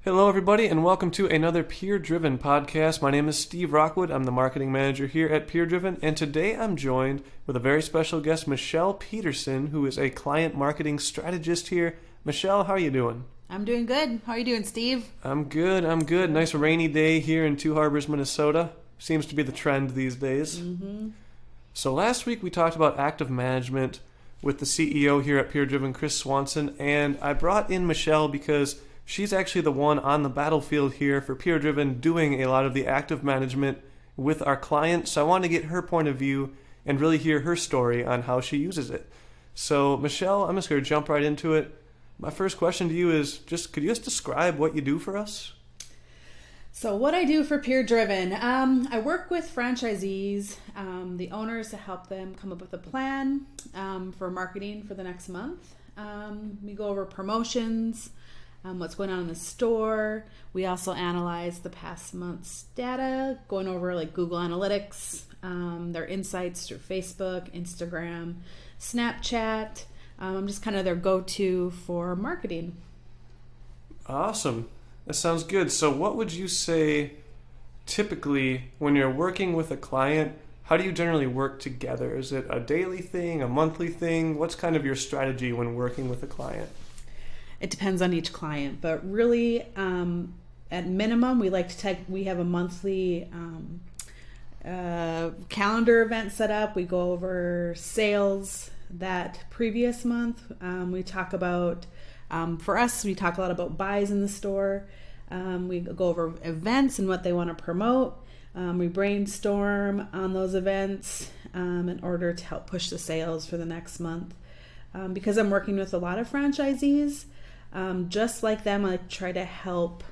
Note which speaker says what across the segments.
Speaker 1: Hello, everybody, and welcome to another PureDriven podcast. My name is Steve Rockwood. I'm the marketing manager here at PureDriven, and today I'm joined with a very special guest, Michelle Peterson, who is a client marketing strategist here. Michelle, how are you doing?
Speaker 2: I'm doing good. How are you doing, Steve?
Speaker 1: I'm good. Nice rainy day here in Two Harbors, Minnesota. Seems to be the trend these days.
Speaker 2: Mm-hmm.
Speaker 1: So last week we talked about active management with the CEO here at PureDriven, Chris Swanson, and I brought in Michelle because she's actually the one on the battlefield here for PureDriven doing a lot of the active management with our clients. So I wanted to get her point of view and really hear her story on how she uses it. So Michelle, I'm just going to jump right into it. My first question to you is could you just describe what you do for us?
Speaker 2: So what I do for PureDriven, I work with franchisees, the owners, to help them come up with a plan for marketing for the next month. We go over promotions, what's going on in the store. We also analyze the past month's data, going over like Google Analytics, their insights through Facebook, Instagram, Snapchat. I'm just kind of their go-to for marketing.
Speaker 1: Awesome. That sounds good. So what would you say typically when you're working with a client, how do you generally work together? Is it a daily thing, a monthly thing? What's kind of your strategy when working with a client?
Speaker 2: It depends on each client, but really at minimum, we have a monthly calendar event set up. We go over sales that previous month. We talk about, for us, we talk a lot about buys in the store. We go over events and what they want to promote. We brainstorm on those events in order to help push the sales for the next month. Because I'm working with a lot of franchisees, just like them, I try to help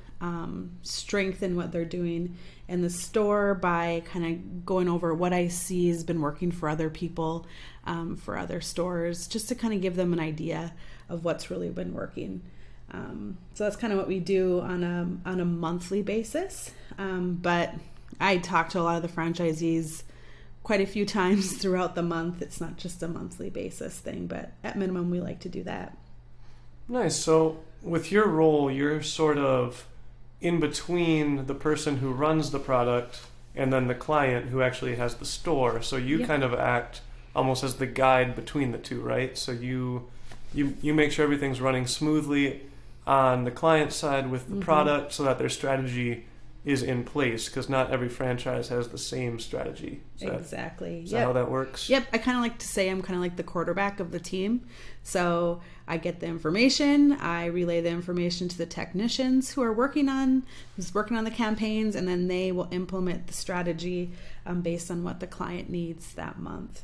Speaker 2: strengthen what they're doing in the store by kind of going over what I see has been working for other people, for other stores, just to kind of give them an idea of what's really been working. So that's kind of what we do on a monthly basis. But I talk to a lot of the franchisees quite a few times throughout the month. It's not just a monthly basis thing, but at minimum we like to do that.
Speaker 1: Nice. So with your role, you're sort of in between the person who runs the product and then the client who actually has the store. So you kind of act almost as the guide between the two, right? So you make sure everything's running smoothly on the client side with the product so that their strategy is in place, because not every franchise has the same strategy.
Speaker 2: Exactly.
Speaker 1: Is that how that works?
Speaker 2: Yep. I kind of like to say I'm kind of like the quarterback of the team. So I get the information, I relay the information to the technicians who's working on the campaigns, and then they will implement the strategy based on what the client needs that month.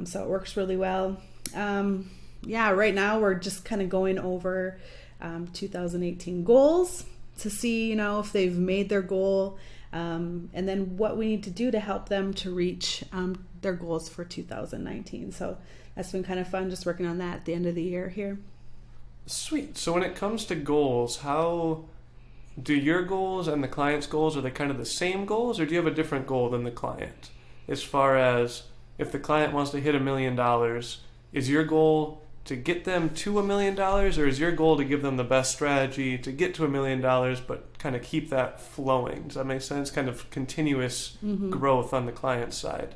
Speaker 2: So it works really well. Right now we're just kind of going over 2018 goals to see, if they've made their goal, and then what we need to do to help them to reach their goals for 2019. So that's been kind of fun, just working on that at the end of the year here.
Speaker 1: Sweet. So when it comes to goals, how do your goals and the client's goals, are they kind of the same goals, or do you have a different goal than the client? As far as if the client wants to hit $1 million, is your goal to get them to $1 million, or is your goal to give them the best strategy to get to $1 million, but kind of keep that flowing? Does that make sense? Kind of continuous growth on the client side.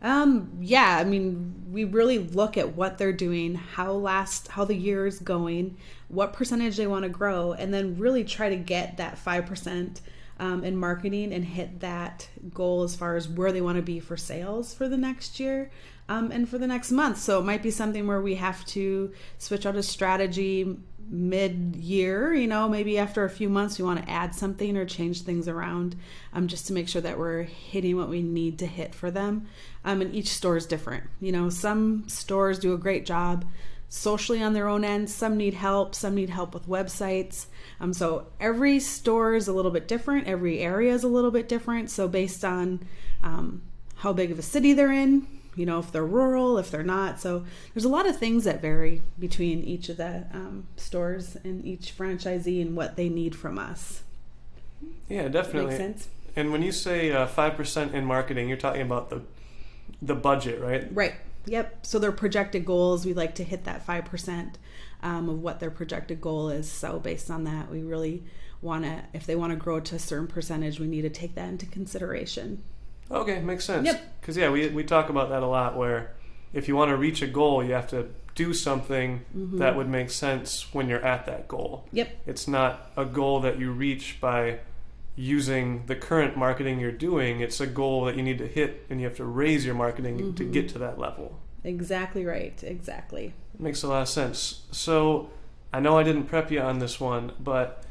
Speaker 2: We really look at what they're doing, how the year is going, what percentage they want to grow, and then really try to get that 5% in marketing and hit that goal as far as where they want to be for sales for the next year. And for the next month. So it might be something where we have to switch out a strategy mid-year, maybe after a few months we want to add something or change things around, just to make sure that we're hitting what we need to hit for them. And each store is different. Some stores do a great job socially on their own end. Some need help with websites. So every store is a little bit different. Every area is a little bit different. So based on how big of a city they're in, if they're rural, if they're not. So there's a lot of things that vary between each of the stores and each franchisee and what they need from us.
Speaker 1: Yeah, definitely.
Speaker 2: Makes sense?
Speaker 1: And when you say 5% in marketing, you're talking about the budget, right?
Speaker 2: Right. Yep. So their projected goals, we like to hit that 5% of what their projected goal is. So based on that, we really want to, if they want to grow to a certain percentage, we need to take that into consideration.
Speaker 1: Okay, makes sense.
Speaker 2: Yep.
Speaker 1: Because, we talk about that a lot, where if you want to reach a goal, you have to do something that would make sense when you're at that goal.
Speaker 2: Yep.
Speaker 1: It's not a goal that you reach by using the current marketing you're doing. It's a goal that you need to hit, and you have to raise your marketing to get to that level.
Speaker 2: Exactly right. Exactly.
Speaker 1: Makes a lot of sense. So I know I didn't prep you on this one, but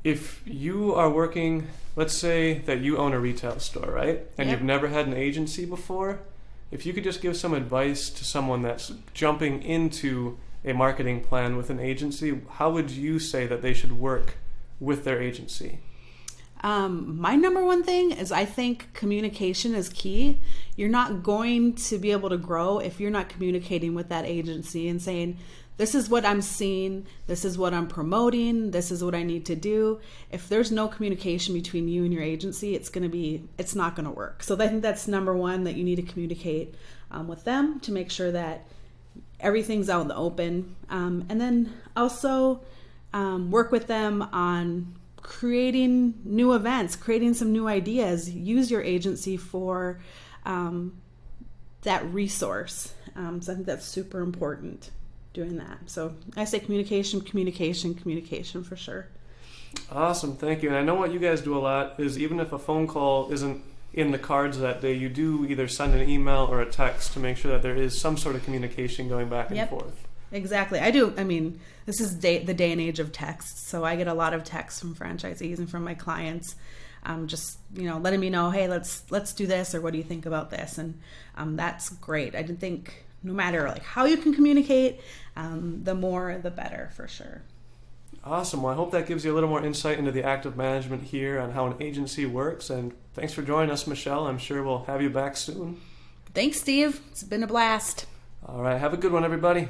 Speaker 1: if you are working, let's say that you own a retail store, right? And you've never had an agency before. If you could just give some advice to someone that's jumping into a marketing plan with an agency, how would you say that they should work with their agency?
Speaker 2: My number one thing is, I think communication is key. You're not going to be able to grow if you're not communicating with that agency and saying, this is what I'm seeing, this is what I'm promoting, this is what I need to do. If there's no communication between you and your agency, it's not going to work. So I think that's number one, that you need to communicate with them to make sure that everything's out in the open. And then also work with them on creating new events, creating some new ideas. Use your agency for that resource. So I think that's super important, doing that. So I say communication for sure.
Speaker 1: Awesome, thank you. And I know what you guys do a lot is, even if a phone call isn't in the cards that day, you do either send an email or a text to make sure that there is some sort of communication going back and forth.
Speaker 2: Exactly. I do. I mean, this is the day and age of text. So I get a lot of texts from franchisees and from my clients, just, letting me know, hey, let's do this, or what do you think about this? And that's great. I think no matter how you can communicate, the more, the better, for sure.
Speaker 1: Awesome. Well, I hope that gives you a little more insight into the active management here on how an agency works. And thanks for joining us, Michelle. I'm sure we'll have you back soon.
Speaker 2: Thanks, Steve. It's been a blast.
Speaker 1: All right. Have a good one, everybody.